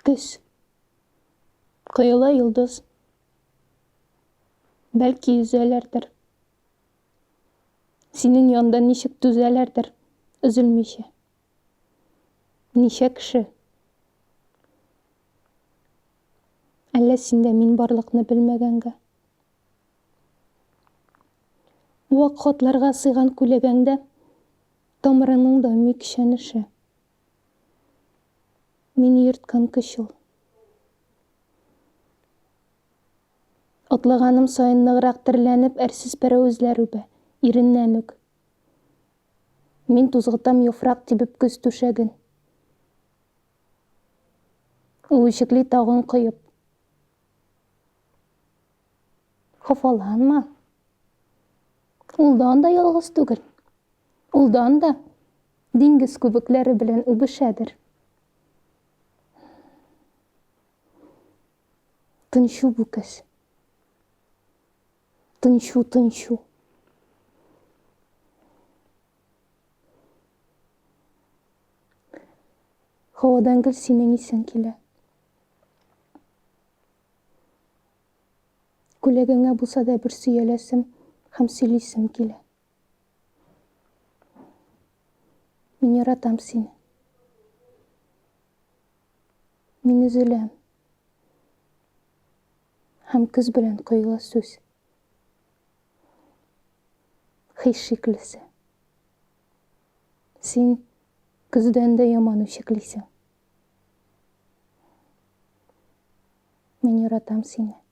Көз. Коелы йолдыз. Бәлки үзәләрдер. Синең янда ничек түзәләрдер, өзелмичә. Ничә кеше? Әллә синдә мин барлыкны белмәгәнгә? Вак хатларга сыйган күләгәңдә тамырының да микшәнеше. Мине йөрткән көчел. Атлаганым сайын ныграк терләнеп, әрсез пәрәүзләр үбә, иреннән үк. Мин тузгытам яфрак тибеп көз түшәген. Ул ишекли тагын кыйып. Хафаланма. Улдан да ялгыз түгел. Улдан да диңгез күбекләре белән үбешәдер. Тынчу бүкәс. Тынчу. Һавадан гел синең исең килә. Күләгәңә булса да бер сөйләсем һәм сөйлисем килә. Мин яратам сине. Мин өзеләм. Һәм көз белән коела сүз. Хис шиклесе. Син көздән дә яман үчеклисең. Мин яратам сине.